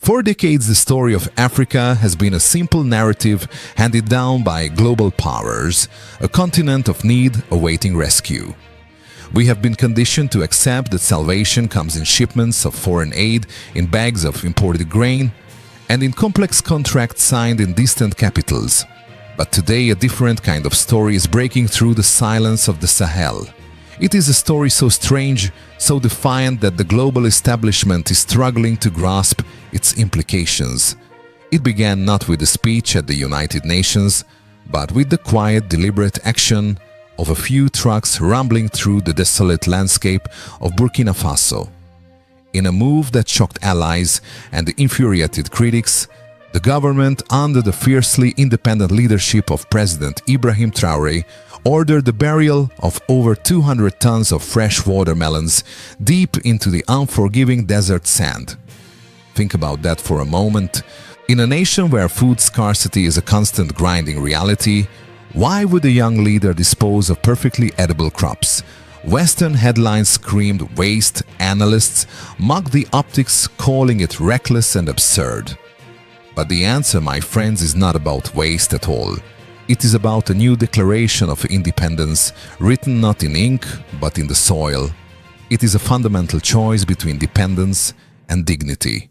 For decades, the story of Africa has been a simple narrative handed down by global powers, a continent of need awaiting rescue. We have been conditioned to accept that salvation comes in shipments of foreign aid, in bags of imported grain, and in complex contracts signed in distant capitals. But today, a different kind of story is breaking through the silence of the Sahel. It is a story so strange, so defiant that the global establishment is struggling to grasp its implications. It began not with a speech at the United Nations, but with the quiet, deliberate action of a few trucks rumbling through the desolate landscape of Burkina Faso. In a move that shocked allies and infuriated critics, the government, under the fiercely independent leadership of President Ibrahim Traoré, ordered the burial of over 200 tons of fresh watermelons deep into the unforgiving desert sand. Think about that for a moment. In a nation where food scarcity is a constant grinding reality, why would a young leader dispose of perfectly edible crops? Western headlines screamed waste, analysts mocked the optics, calling it reckless and absurd. But the answer, my friends, is not about waste at all. It is about a new declaration of independence, written not in ink, but in the soil. It is a fundamental choice between dependence and dignity.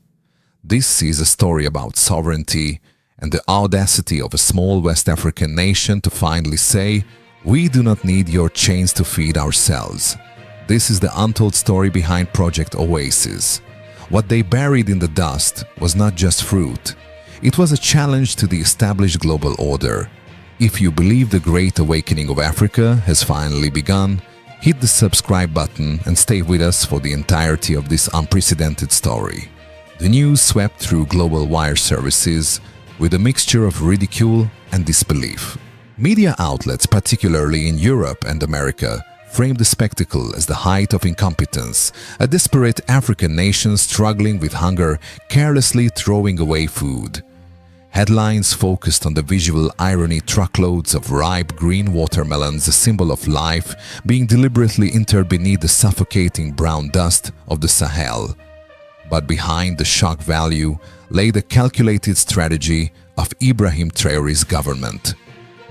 This is a story about sovereignty and the audacity of a small West African nation to finally say, "We do not need your chains to feed ourselves." This is the untold story behind Project Oasis. What they buried in the dust was not just fruit. It was a challenge to the established global order. If you believe the Great Awakening of Africa has finally begun, hit the subscribe button and stay with us for the entirety of this unprecedented story. The news swept through global wire services with a mixture of ridicule and disbelief. Media outlets, particularly in Europe and America, framed the spectacle as the height of incompetence, a desperate African nation struggling with hunger, carelessly throwing away food. Headlines focused on the visual irony, truckloads of ripe green watermelons, a symbol of life, being deliberately interred beneath the suffocating brown dust of the Sahel. But behind the shock value lay the calculated strategy of Ibrahim Traoré's government.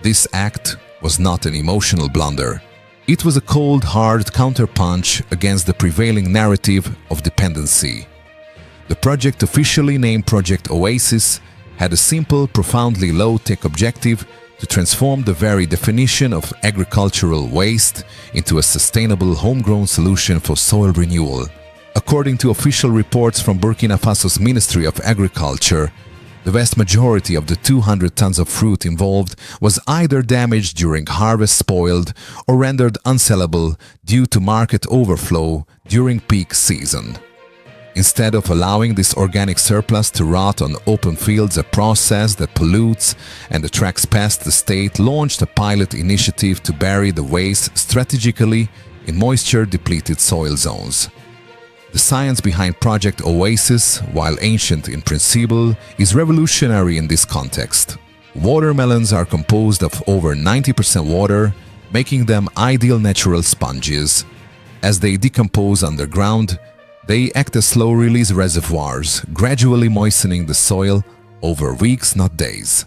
This act was not an emotional blunder. It was a cold, hard counterpunch against the prevailing narrative of dependency. The project, officially named Project Oasis, had a simple, profoundly low-tech objective to transform the very definition of agricultural waste into a sustainable homegrown solution for soil renewal. According to official reports from Burkina Faso's Ministry of Agriculture, the vast majority of the 200 tons of fruit involved was either damaged during harvest, spoiled, or rendered unsellable due to market overflow during peak season. Instead of allowing this organic surplus to rot on open fields, a process that pollutes and attracts pests, the state launched a pilot initiative to bury the waste strategically in moisture-depleted soil zones. The science behind Project Oasis, while ancient in principle, is revolutionary in this context. Watermelons are composed of over 90% water, making them ideal natural sponges. As they decompose underground, they act as slow-release reservoirs, gradually moistening the soil over weeks, not days.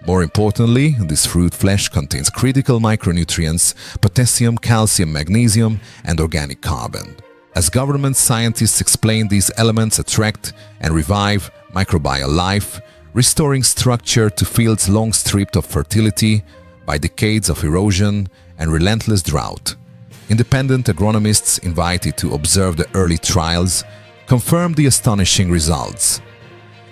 More importantly, this fruit flesh contains critical micronutrients, potassium, calcium, magnesium, and organic carbon. As government scientists explain, these elements attract and revive microbial life, restoring structure to fields long stripped of fertility by decades of erosion and relentless drought. Independent agronomists invited to observe the early trials confirmed the astonishing results.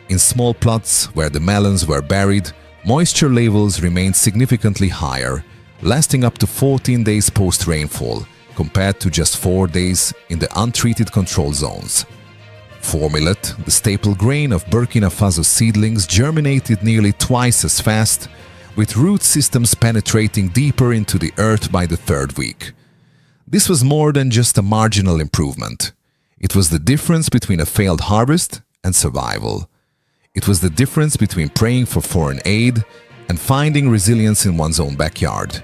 In small plots where the melons were buried, moisture levels remained significantly higher, lasting up to 14 days post-rainfall, compared to just 4 days in the untreated control zones. For millet, the staple grain of Burkina Faso seedlings, germinated nearly twice as fast, with root systems penetrating deeper into the earth by the third week. This was more than just a marginal improvement. It was the difference between a failed harvest and survival. It was the difference between praying for foreign aid and finding resilience in one's own backyard.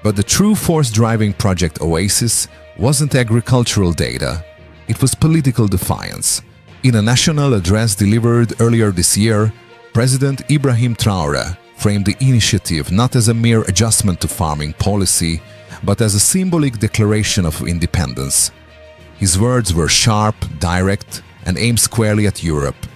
But the true force driving Project Oasis wasn't agricultural data. It was political defiance. In a national address delivered earlier this year, President Ibrahim Traoré framed the initiative not as a mere adjustment to farming policy, but as a symbolic declaration of independence. His words were sharp, direct, and aimed squarely at Europe.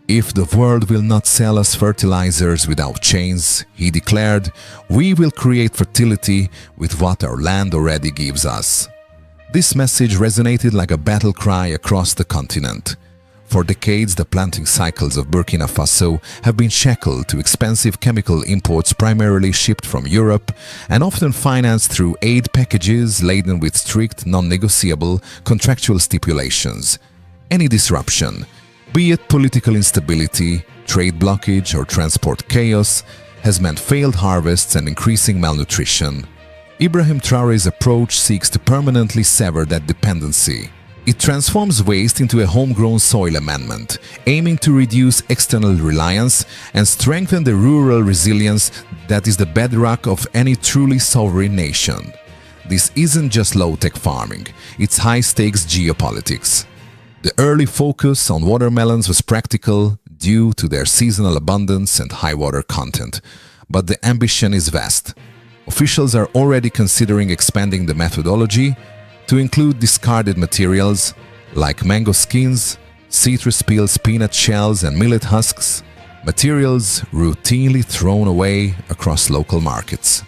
"If the world will not sell us fertilizers without chains," he declared, "we will create fertility with what our land already gives us." This message resonated like a battle cry across the continent. For decades, the planting cycles of Burkina Faso have been shackled to expensive chemical imports primarily shipped from Europe and often financed through aid packages laden with strict, non-negotiable contractual stipulations. Any disruption, be it political instability, trade blockage, or transport chaos, has meant failed harvests and increasing malnutrition. Ibrahim Traoré's approach seeks to permanently sever that dependency. It transforms waste into a homegrown soil amendment, aiming to reduce external reliance and strengthen the rural resilience that is the bedrock of any truly sovereign nation. This isn't just low-tech farming, it's high-stakes geopolitics. The early focus on watermelons was practical due to their seasonal abundance and high water content, but the ambition is vast. Officials are already considering expanding the methodology to include discarded materials like mango skins, citrus peels, peanut shells, and millet husks, materials routinely thrown away across local markets.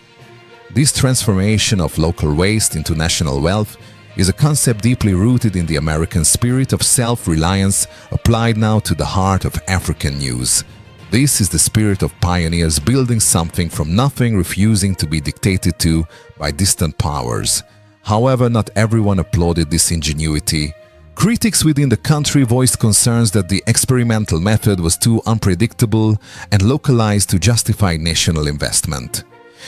This transformation of local waste into national wealth is a concept deeply rooted in the American spirit of self-reliance applied now to the heart of African news. This is the spirit of pioneers building something from nothing, refusing to be dictated to by distant powers. However, not everyone applauded this ingenuity. Critics within the country voiced concerns that the experimental method was too unpredictable and localized to justify national investment.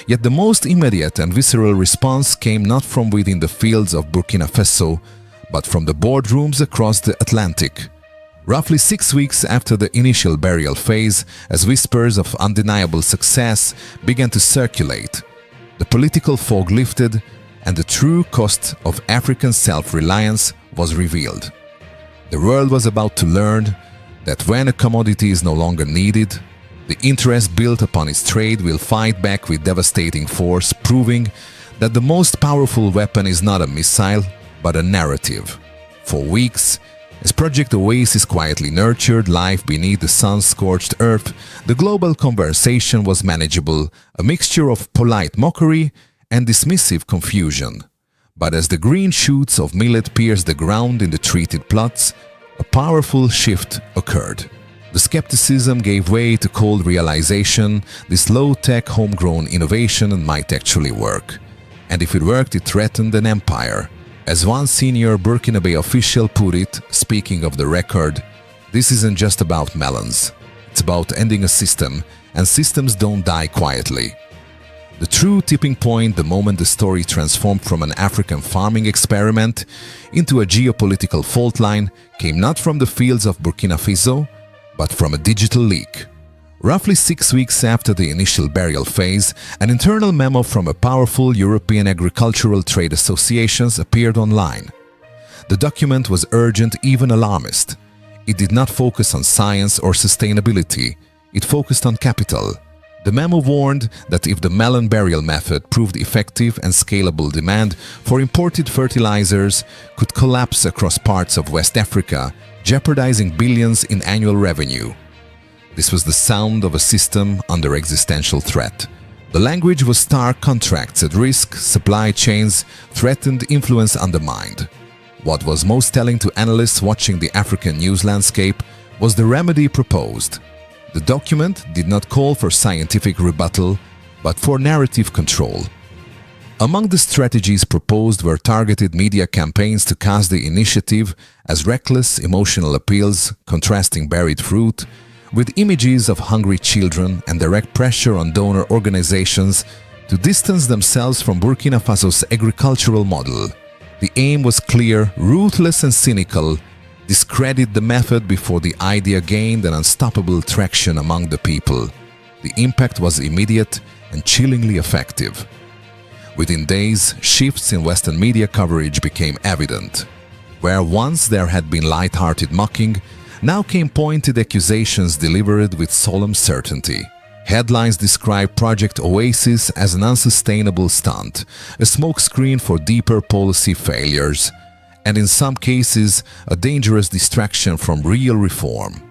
Yet the most immediate and visceral response came not from within the fields of Burkina Faso, but from the boardrooms across the Atlantic. Roughly 6 weeks after the initial burial phase, as whispers of undeniable success began to circulate, the political fog lifted and the true cost of African self-reliance was revealed. The world was about to learn that when a commodity is no longer needed, the interest built upon its trade will fight back with devastating force, proving that the most powerful weapon is not a missile, but a narrative. For weeks, as Project Oasis quietly nurtured life beneath the sun-scorched earth, the global conversation was manageable, a mixture of polite mockery and dismissive confusion. But as the green shoots of millet pierced the ground in the treated plots, a powerful shift occurred. The skepticism gave way to cold realization this low-tech homegrown innovation might actually work. And if it worked, it threatened an empire. As one senior Burkinabe official put it, speaking of the record, "This isn't just about melons. It's about ending a system, and systems don't die quietly." The true tipping point, the moment the story transformed from an African farming experiment into a geopolitical fault line, came not from the fields of Burkina Faso, but from a digital leak. Roughly 6 weeks after the initial burial phase, an internal memo from a powerful European agricultural trade associations appeared online. The document was urgent, even alarmist. It did not focus on science or sustainability. It focused on capital. The memo warned that if the melon burial method proved effective and scalable, demand for imported fertilizers could collapse across parts of West Africa, jeopardizing billions in annual revenue. This was the sound of a system under existential threat. The language was stark: contracts at risk, supply chains threatened, influence undermined. What was most telling to analysts watching the African news landscape was the remedy proposed. The document did not call for scientific rebuttal, but for narrative control. Among the strategies proposed were targeted media campaigns to cast the initiative as reckless, emotional appeals contrasting buried fruit with images of hungry children, and direct pressure on donor organizations to distance themselves from Burkina Faso's agricultural model. The aim was clear, ruthless and cynical: discredit the method before the idea gained an unstoppable traction among the people. The impact was immediate and chillingly effective. Within days, shifts in Western media coverage became evident. Where once there had been light-hearted mocking, Now came pointed accusations delivered with solemn certainty. Headlines describe Project Oasis as an unsustainable stunt, a smokescreen for deeper policy failures, and in some cases, a dangerous distraction from real reform.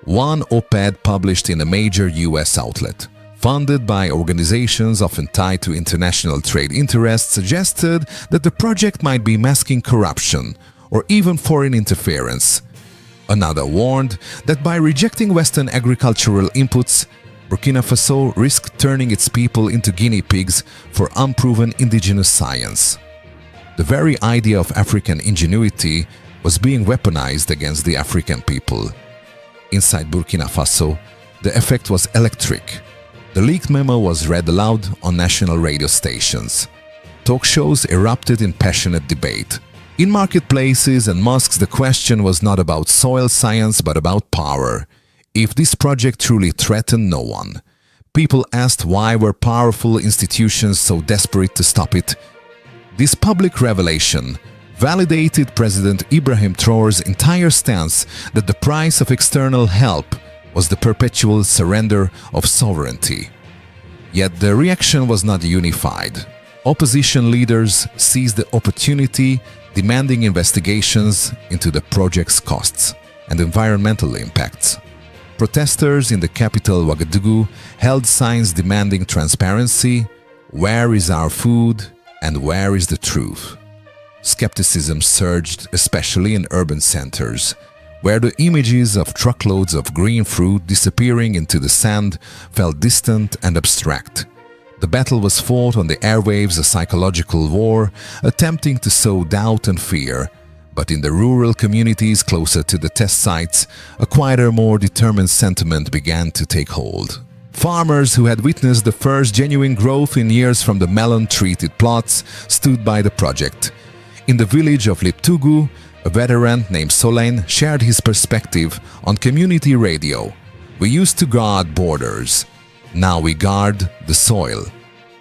One op-ed published in a major US outlet, funded by organizations often tied to international trade interests, suggested that the project might be masking corruption or even foreign interference. Another warned that by rejecting Western agricultural inputs, Burkina Faso risked turning its people into guinea pigs for unproven indigenous science. The very idea of African ingenuity was being weaponized against the African people. Inside Burkina Faso, the effect was electric. The leaked memo was read aloud on national radio stations. Talk shows erupted in passionate debate. In marketplaces and mosques, the question was not about soil science but about power. If this project truly threatened no one, people asked why were powerful institutions so desperate to stop it. This public revelation validated President Ibrahim Traoré's entire stance that the price of external help was the perpetual surrender of sovereignty. Yet the reaction was not unified. Opposition leaders seized the opportunity, demanding investigations into the project's costs and environmental impacts. Protesters in the capital Ouagadougou held signs demanding transparency. Where is our food and where is the truth? Skepticism surged, especially in urban centers, where the images of truckloads of green fruit disappearing into the sand felt distant and abstract. The battle was fought on the airwaves, a psychological war, attempting to sow doubt and fear. But in the rural communities closer to the test sites, a quieter, more determined sentiment began to take hold. Farmers who had witnessed the first genuine growth in years from the melon-treated plots stood by the project. In the village of Liptugu, a veteran named Solène shared his perspective on community radio. We used to guard borders. Now we guard the soil.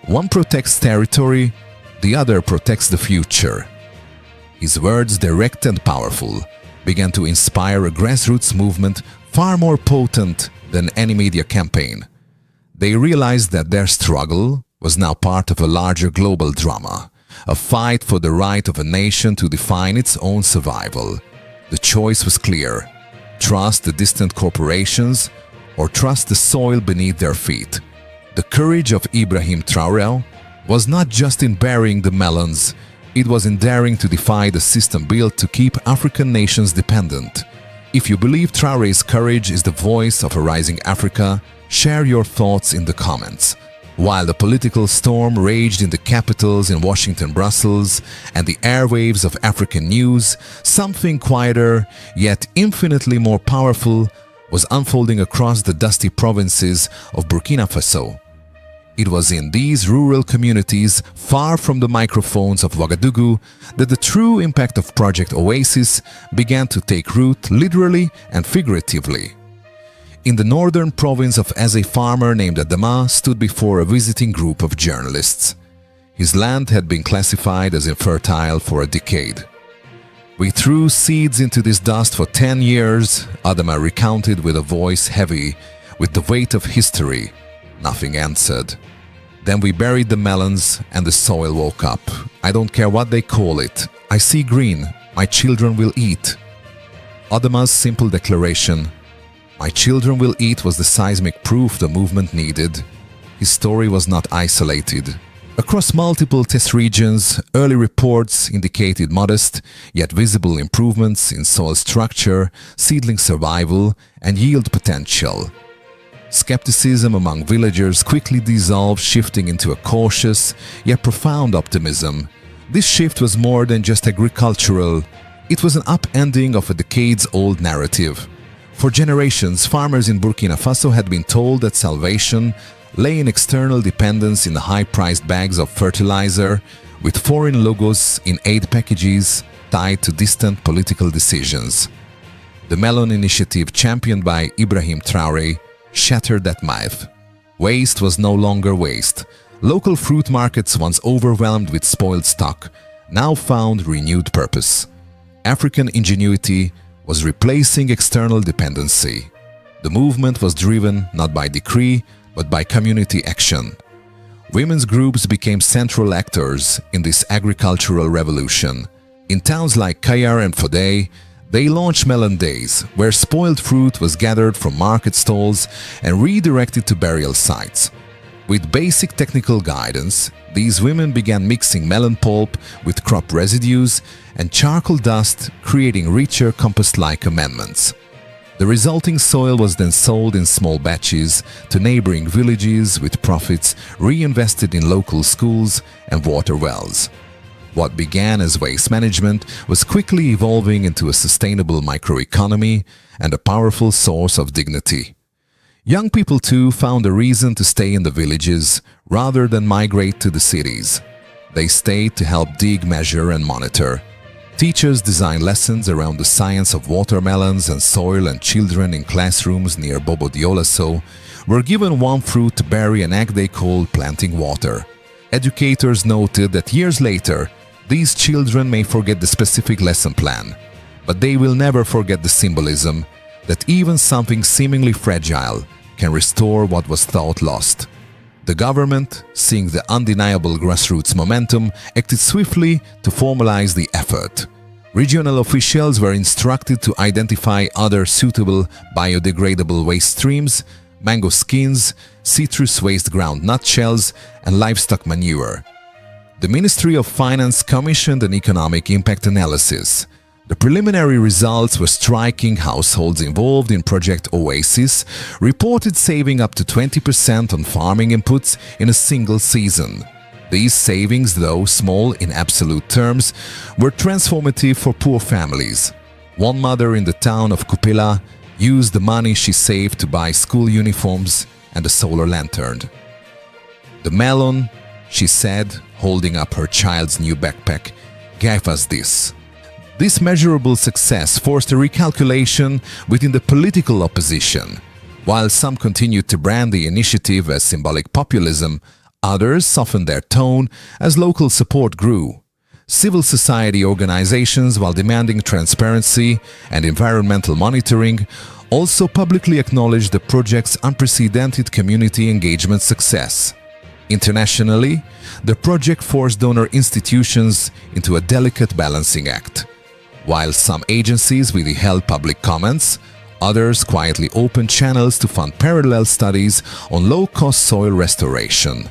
One protects territory, the other protects the future. His words, direct and powerful, began to inspire a grassroots movement far more potent than any media campaign. They realized that their struggle was now part of a larger global drama, a fight for the right of a nation to define its own survival. The choice was clear: trust the distant corporations or trust the soil beneath their feet. The courage of Ibrahim Traoré was not just in burying the melons, it was in daring to defy the system built to keep African nations dependent. If you believe Traoré's courage is the voice of a rising Africa, share your thoughts in the comments. While the political storm raged in the capitals in Washington, Brussels, and the airwaves of African news, something quieter, yet infinitely more powerful, was unfolding across the dusty provinces of Burkina Faso. It was in these rural communities, far from the microphones of Ouagadougou, that the true impact of Project Oasis began to take root literally and figuratively. In the northern province of Azé, a farmer named Adama stood before a visiting group of journalists. His land had been classified as infertile for a decade. "We threw seeds into this dust for 10 years, Adama recounted with a voice heavy with the weight of history. Nothing answered. Then we buried the melons and the soil woke up. I don't care what they call it. I see green. My children will eat." Adama's simple declaration, "My children will eat," was the seismic proof the movement needed. His story was not isolated. Across multiple test regions, early reports indicated modest yet visible improvements in soil structure, seedling survival, and yield potential. Skepticism among villagers quickly dissolved, shifting into a cautious yet profound optimism. This shift was more than just agricultural. It was an upending of a decades-old narrative. For generations, farmers in Burkina Faso had been told that salvation lay in external dependence in the high-priced bags of fertilizer, with foreign logos in aid packages tied to distant political decisions. The Melon initiative, championed by Ibrahim Traoré, shattered that myth. Waste was no longer waste. Local fruit markets, once overwhelmed with spoiled stock, now found renewed purpose. African ingenuity was replacing external dependency. The movement was driven not by decree, but by community action. Women's groups became central actors in this agricultural revolution. In towns like Kayar and Fodé, they launched Melon Days, where spoiled fruit was gathered from market stalls and redirected to burial sites. With basic technical guidance, these women began mixing melon pulp with crop residues and charcoal dust, creating richer compost-like amendments. The resulting soil was then sold in small batches to neighboring villages with profits reinvested in local schools and water wells. What began as waste management was quickly evolving into a sustainable microeconomy and a powerful source of dignity. Young people too found a reason to stay in the villages rather than migrate to the cities. They stayed to help dig, measure and monitor. Teachers designed lessons around the science of watermelons and soil, and children in classrooms near Bobo Dioulasso were given one fruit to bury an act they called planting water. Educators noted that years later, these children may forget the specific lesson plan, but they will never forget the symbolism that even something seemingly fragile can restore what was thought lost. The government, seeing the undeniable grassroots momentum, acted swiftly to formalize the effort. Regional officials were instructed to identify other suitable biodegradable waste streams, mango skins, citrus waste ground nutshells, and livestock manure. The Ministry of Finance commissioned an economic impact analysis. The preliminary results were striking. Households involved in Project Oasis reported saving up to 20% on farming inputs in a single season. These savings, though small in absolute terms, were transformative for poor families. One mother in the town of Kupila used the money she saved to buy school uniforms and a solar lantern. "The melon," she said, holding up her child's new backpack, "gave us this." This measurable success forced a recalculation within the political opposition. While some continued to brand the initiative as symbolic populism, others softened their tone as local support grew. Civil society organizations, while demanding transparency and environmental monitoring, also publicly acknowledged the project's unprecedented community engagement success. Internationally, the project forced donor institutions into a delicate balancing act. While some agencies withheld public comments, others quietly opened channels to fund parallel studies on low-cost soil restoration.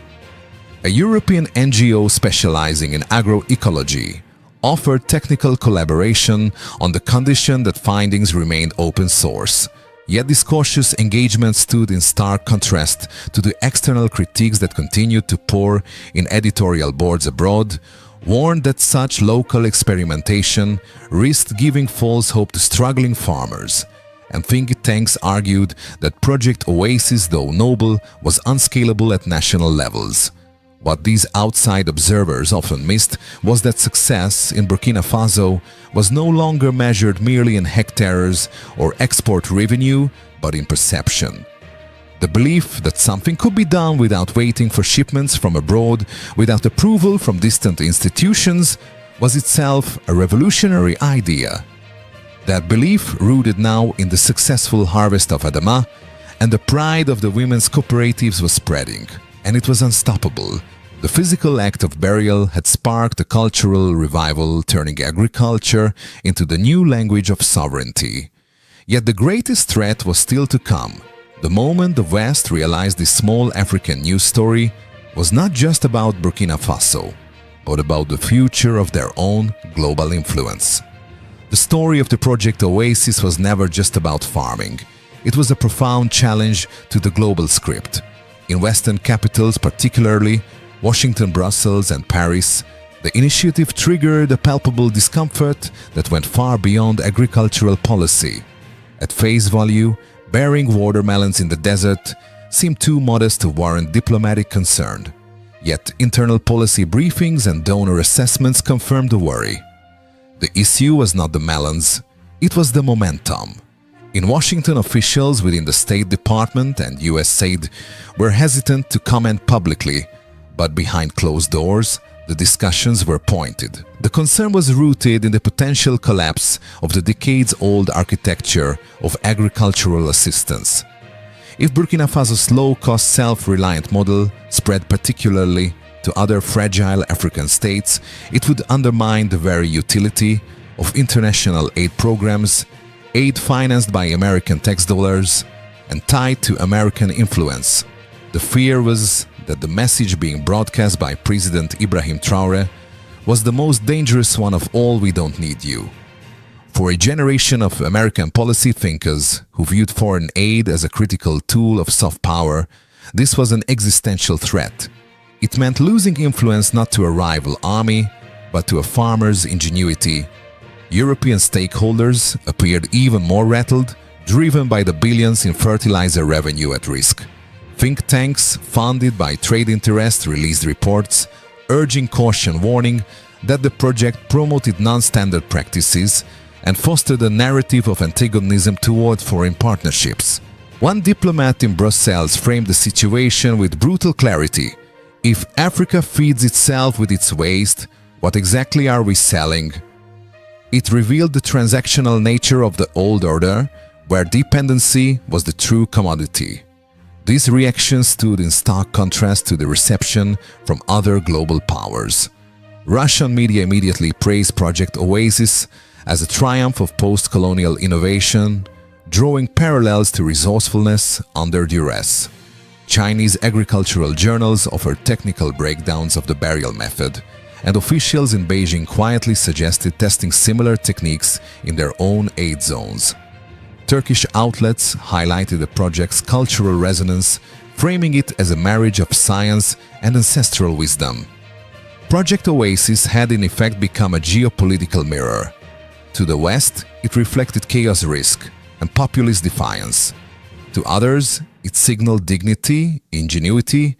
A European NGO specializing in agroecology offered technical collaboration on the condition that findings remained open source. Yet this cautious engagement stood in stark contrast to the external critiques that continued to pour in editorial boards abroad, warned that such local experimentation risked giving false hope to struggling farmers, and think tanks argued that Project Oasis, though noble, was unscalable at national levels. What these outside observers often missed was that success in Burkina Faso was no longer measured merely in hectares or export revenue, but in perception. The belief that something could be done without waiting for shipments from abroad, without approval from distant institutions, was itself a revolutionary idea. That belief, rooted now in the successful harvest of Adama and the pride of the women's cooperatives, was spreading, and it was unstoppable. The physical act of burial had sparked a cultural revival, turning agriculture into the new language of sovereignty. Yet the greatest threat was still to come. The moment the West realized this small African news story was not just about Burkina Faso, but about the future of their own global influence. The story of the Project Oasis was never just about farming. It was a profound challenge to the global script. In Western capitals, particularly Washington, Brussels, and Paris, the initiative triggered a palpable discomfort that went far beyond agricultural policy. At face value, burying watermelons in the desert seemed too modest to warrant diplomatic concern. Yet internal policy briefings and donor assessments confirmed the worry. The issue was not the melons, it was the momentum. In Washington, officials within the State Department and USAID were hesitant to comment publicly, but behind closed doors, the discussions were pointed. The concern was rooted in the potential collapse of the decades-old architecture of agricultural assistance. If Burkina Faso's low-cost, self-reliant model spread particularly to other fragile African states, it would undermine the very utility of international aid programs, aid financed by American tax dollars and tied to American influence. The fear was that the message being broadcast by President Ibrahim Traoré was the most dangerous one of all: we don't need you. For a generation of American policy thinkers who viewed foreign aid as a critical tool of soft power, this was an existential threat. It meant losing influence not to a rival army, but to a farmer's ingenuity. European stakeholders appeared even more rattled, driven by the billions in fertilizer revenue at risk. Think tanks funded by trade interests released reports urging caution, warning that the project promoted non-standard practices and fostered a narrative of antagonism toward foreign partnerships. One diplomat in Brussels framed the situation with brutal clarity. If Africa feeds itself with its waste, what exactly are we selling? It revealed the transactional nature of the old order, where dependency was the true commodity. This reaction stood in stark contrast to the reception from other global powers. Russian media immediately praised Project Oasis as a triumph of post-colonial innovation, drawing parallels to resourcefulness under duress. Chinese agricultural journals offered technical breakdowns of the burial method, and officials in Beijing quietly suggested testing similar techniques in their own aid zones. Turkish outlets highlighted the project's cultural resonance, framing it as a marriage of science and ancestral wisdom. Project Oasis had in effect become a geopolitical mirror. To the West, it reflected chaos risk and populist defiance. To others, it signaled dignity, ingenuity,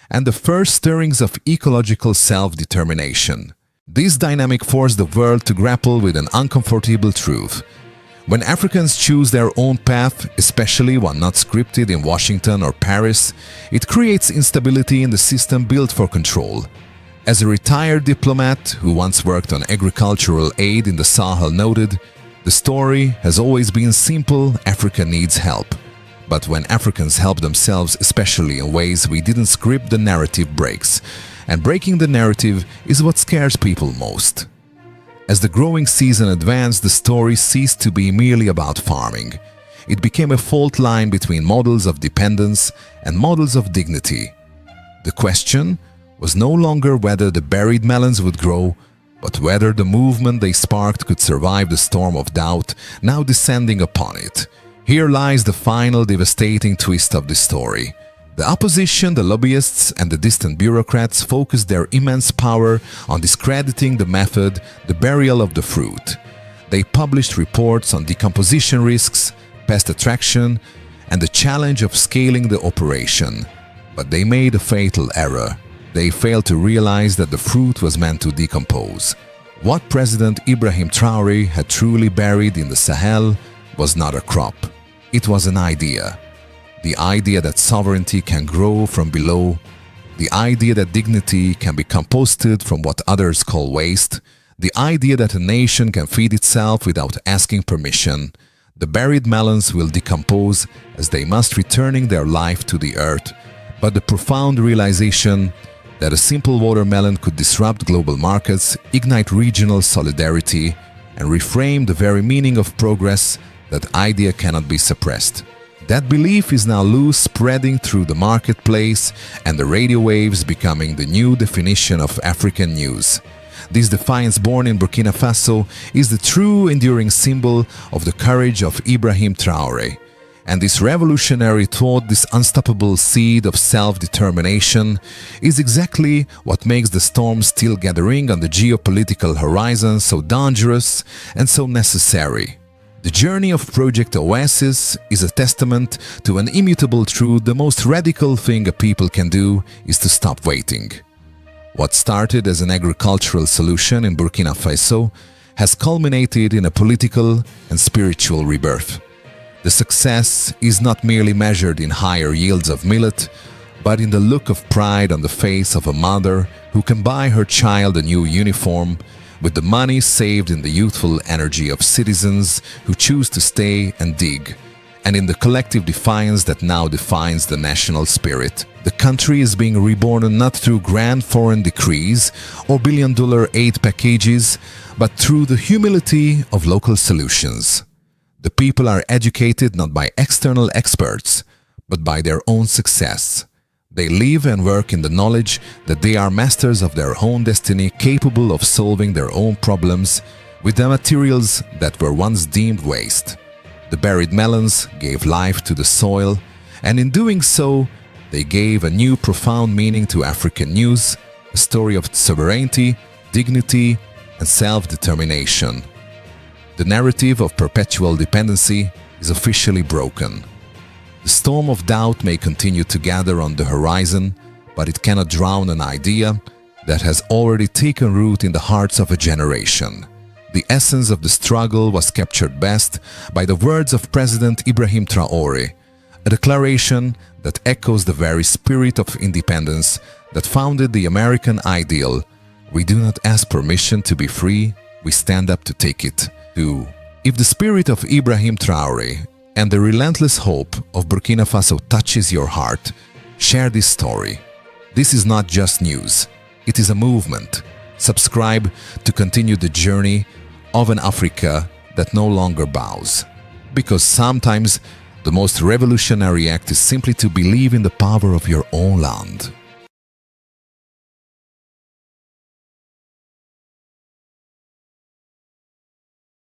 and the first stirrings of ecological self-determination. This dynamic forced the world to grapple with an uncomfortable truth. When Africans choose their own path, especially one not scripted in Washington or Paris, it creates instability in the system built for control. As a retired diplomat who once worked on agricultural aid in the Sahel noted, the story has always been simple: Africa needs help. But when Africans help themselves, especially in ways we didn't script, the narrative breaks. And breaking the narrative is what scares people most. As the growing season advanced, the story ceased to be merely about farming. It became a fault line between models of dependence and models of dignity. The question was no longer whether the buried melons would grow, but whether the movement they sparked could survive the storm of doubt now descending upon it. Here lies the final devastating twist of the story. The opposition, the lobbyists, and the distant bureaucrats focused their immense power on discrediting the method, the burial of the fruit. They published reports on decomposition risks, pest attraction, and the challenge of scaling the operation. But they made a fatal error. They failed to realize that the fruit was meant to decompose. What President Ibrahim Traoré had truly buried in the Sahel was not a crop. It was an idea. The idea that sovereignty can grow from below, the idea that dignity can be composted from what others call waste, the idea that a nation can feed itself without asking permission. The buried melons will decompose as they must returning their life to the earth, but the profound realization that a simple watermelon could disrupt global markets, ignite regional solidarity, and reframe the very meaning of progress, that idea cannot be suppressed. That belief is now loose, spreading through the marketplace, and the radio waves becoming the new definition of African news. This defiance born in Burkina Faso is the true enduring symbol of the courage of Ibrahim Traoré. And this revolutionary thought, this unstoppable seed of self-determination, is exactly what makes the storm still gathering on the geopolitical horizon so dangerous and so necessary. The journey of Project Oasis is a testament to an immutable truth: the most radical thing a people can do is to stop waiting. What started as an agricultural solution in Burkina Faso has culminated in a political and spiritual rebirth. The success is not merely measured in higher yields of millet but in the look of pride on the face of a mother who can buy her child a new uniform with the money saved in the youthful energy of citizens who choose to stay and dig, and in the collective defiance that now defines the national spirit. The country is being reborn not through grand foreign decrees or billion-dollar aid packages, but through the humility of local solutions. The people are educated not by external experts, but by their own success. They live and work in the knowledge that they are masters of their own destiny, capable of solving their own problems with the materials that were once deemed waste. The buried melons gave life to the soil, and in doing so, they gave a new profound meaning to African news, a story of sovereignty, dignity, and self-determination. The narrative of perpetual dependency is officially broken. The storm of doubt may continue to gather on the horizon, but it cannot drown an idea that has already taken root in the hearts of a generation. The essence of the struggle was captured best by the words of President Ibrahim Traoré, a declaration that echoes the very spirit of independence that founded the American ideal. We do not ask permission to be free, we stand up to take it. If the spirit of Ibrahim Traoré and the relentless hope of Burkina Faso touches your heart, share this story. This is not just news, it is a movement. Subscribe to continue the journey of an Africa that no longer bows. Because sometimes the most revolutionary act is simply to believe in the power of your own land.